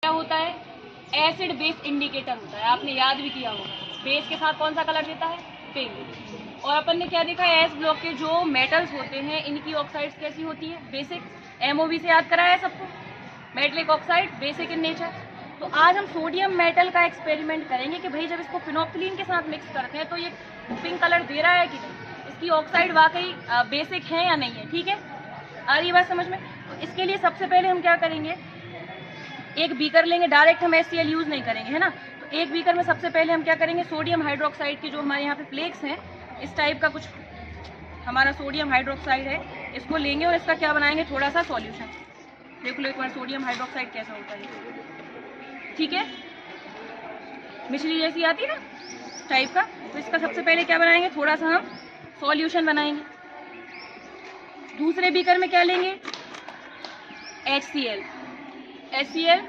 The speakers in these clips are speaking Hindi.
क्या होता है, एसिड बेस इंडिकेटर होता है, आपने याद भी किया होगा। बेस के साथ कौन सा कलर देता है, पिंक। और अपन ने क्या देखा है, एस ब्लॉक के जो मेटल्स होते हैं इनकी ऑक्साइड्स कैसी होती है, बेसिक। एमओबी से याद कराया है सबको, metallic oxide basic in nature. तो आज हम सोडियम मेटल का एक्सपेरिमेंट करेंगे कि भाई जब इसको फिनोक्सिलीन के साथ मिक्स करते हैं तो ये पिंक कलर दे रहा है कि नहीं, इसकी ऑक्साइड वाकई बेसिक है या नहीं है। ठीक है, आ रही बात समझ में। तो इसके लिए सबसे पहले हम क्या करेंगे, एक बीकर लेंगे, डायरेक्ट हम HCl यूज़ नहीं करेंगे, है ना। तो एक बीकर में सबसे पहले हम क्या करेंगे, सोडियम हाइड्रोक्साइड के जो हमारे यहाँ पे फ्लेक्स हैं, इस टाइप का कुछ हमारा सोडियम हाइड्रोक्साइड है, इसको लेंगे और इसका क्या बनाएंगे, थोड़ा सा सॉल्यूशन। देख लो एक बार सोडियम हाइड्रोक्साइड कैसा होता है। ठीक है, मिश्री जैसी आती है ना टाइप का। तो इसका सबसे पहले क्या बनाएंगे, थोड़ा सा हम सॉल्यूशन बनाएंगे। दूसरे बीकर में क्या लेंगे, HCl। HCl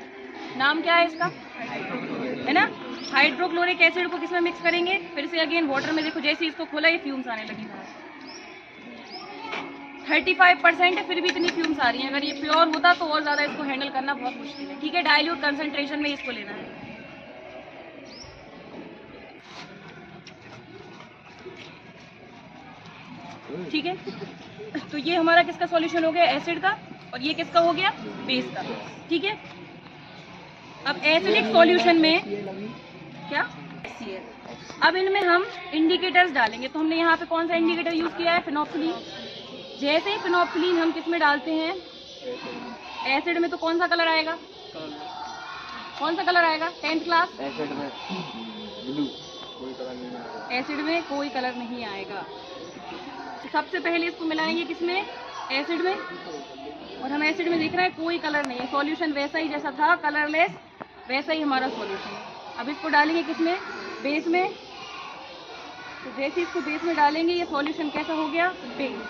नाम क्या है इसका, है ना। हाइड्रोक्लोरिक एसिड को किसमें मिक्स करेंगे, फिर से अगेन वाटर में। देखो जैसे इसको खोला ये फ्यूम्स आने लगी, 35% है, फिर भी इतनी फ्यूम्स आ रही हैं। अगर ये प्योर होता तो और ज़्यादा इसको हैंडल करना बहुत मुश्किल है। ठीक है, डाइल्यूट कंसंट्रेशन में इसको लेना है। ठीक है, तो ये हमारा किसका सॉल्यूशन हो गया, एसिड का, और ये किसका हो गया, बेस का। ठीक है, अब एसिडिक सॉल्यूशन में क्या, HCl। अब इनमें हम इंडिकेटर्स डालेंगे। तो हमने यहाँ पे कौन सा इंडिकेटर यूज किया है, फिनोक्सिलीन। जैसे ही फिनोक्सिलीन हम किस में डालते हैं, एसिड में, तो कौन सा कलर आएगा, कौन सा कलर आएगा, 10th क्लास, एसिड में ब्लू, कोई कलर नहीं आएगा, एसिड में कोई कलर नहीं आएगा। तो सबसे पहले इसको मिलाएंगे किसमें, एसिड में, और हम एसिड में देख रहे हैं कोई कलर नहीं है, सॉल्यूशन वैसा ही जैसा था, कलरलेस, वैसा ही हमारा सॉल्यूशन है। अब इसको डालेंगे किसमें, बेस में। तो जैसे इसको बेस में डालेंगे ये सॉल्यूशन कैसा हो गया, पिंक।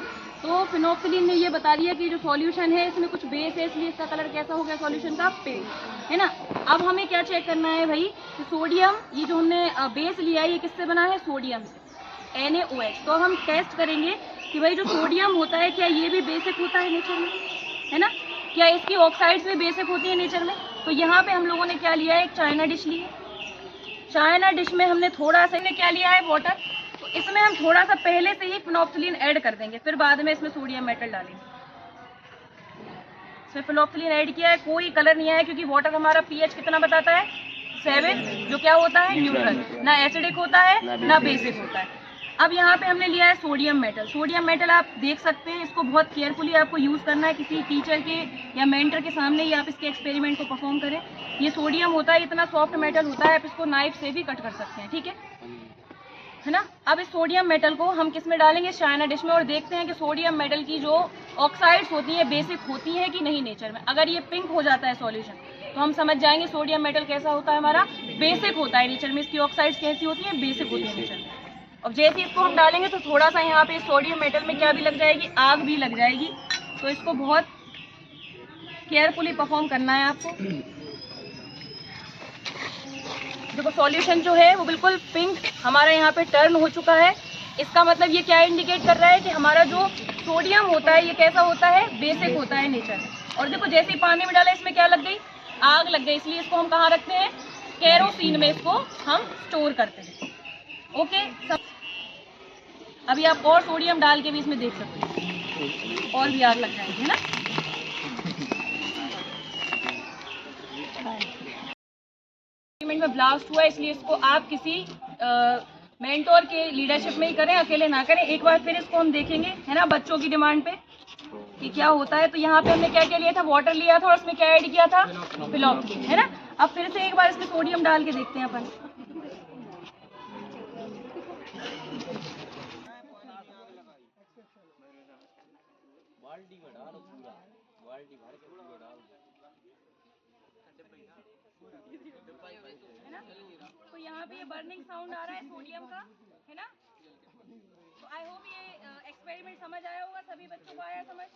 तो फिनोक्सिलीन ने ये बता दिया कि जो सॉल्यूशन है इसमें कुछ बेस है, इसलिए इसका कलर कैसा हो गया सॉल्यूशन का, पिंक, है ना। अब हमें क्या चेक करना है भाई, कि सोडियम, ये जो हमने बेस लिया है ये किससे बना है, सोडियम से, NaOH। तो हम टेस्ट करेंगे कि भाई जो सोडियम होता है क्या ये भी बेसिक होता है नेचर में, है ना, क्या इसकी ऑक्साइड्स भी बेसिक होती है नेचर में। तो यहाँ पे हम लोगों ने क्या लिया है, एक चाइना डिश ली है। चाइना डिश में हमने थोड़ा सा क्या लिया है, वाटर। तो इसमें हम थोड़ा सा पहले से ही फिनोक्सिलीन ऐड कर देंगे, फिर बाद में इसमें सोडियम मेटल डालेंगे। इसमें फिनोक्सिलीन ऐड किया है, कोई कलर नहीं आया, क्योंकि वाटर हमारा pH कितना बताता है, 7, जो क्या होता है, न्यूट्रल, ना एसिडिक होता है ना बेसिक होता है। अब यहाँ पे हमने लिया है सोडियम मेटल। सोडियम मेटल आप देख सकते हैं, इसको बहुत केयरफुली आपको यूज़ करना है, किसी टीचर के या मेंटर के सामने ही आप इसके एक्सपेरिमेंट को परफॉर्म करें। ये सोडियम होता है, इतना सॉफ्ट मेटल होता है, आप इसको नाइफ से भी कट कर सकते हैं। ठीक है ना। अब इस सोडियम मेटल को हम किस में डालेंगे, चाइना डिश में, और देखते हैं कि सोडियम मेटल की जो ऑक्साइड्स होती हैं बेसिक होती हैं कि नहीं नेचर में। अगर ये पिंक हो जाता है सॉल्यूशन तो हम समझ जाएंगे सोडियम मेटल कैसा होता है, हमारा बेसिक होता है नेचर में, इसकी ऑक्साइड्स कैसी होती हैं, बेसिक होती है नेचर में। अब जैसे इसको हम डालेंगे तो थोड़ा सा यहाँ पे सोडियम मेटल में क्या भी लग जाएगी, आग भी लग जाएगी। तो इसको बहुत केयरफुली परफॉर्म करना है आपको। देखो सॉल्यूशन जो है वो बिल्कुल पिंक हमारा यहाँ पे टर्न हो चुका है। इसका मतलब ये क्या इंडिकेट कर रहा है कि हमारा जो सोडियम होता है ये कैसा होता है, बेसिक होता है नेचर में। और देखो जैसे ही पानी में डाला इसमें क्या लग गई, आग लग गई, इसलिए इसको हम कहाँ रखते हैं, केरोसिन में इसको हम स्टोर करते हैं। ओके, सब अभी आप और सोडियम डाल के भी इसमें देख सकते हैं, और भी आग लग जाएगी, है ना। में ब्लास्ट हुआ, इसलिए इसको आप किसी मेंटोर के लीडरशिप में ही करें, अकेले ना करें। एक बार फिर इसको हम देखेंगे, है ना, बच्चों की डिमांड पे कि क्या होता है। तो यहाँ पे हमने क्या क्या लिया था, वाटर लिया था और उसमें क्या ऐड किया था, फिनोक्सिलीन, है ना। अब फिर से एक बार इसमें सोडियम डाल के देखते हैं अपन। है ना, तो यहाँ पे ये बर्निंग साउंड आ रहा है सोडियम का, है ना। तो आई होप ये एक्सपेरिमेंट समझ आया होगा, सभी बच्चों को आया समझ।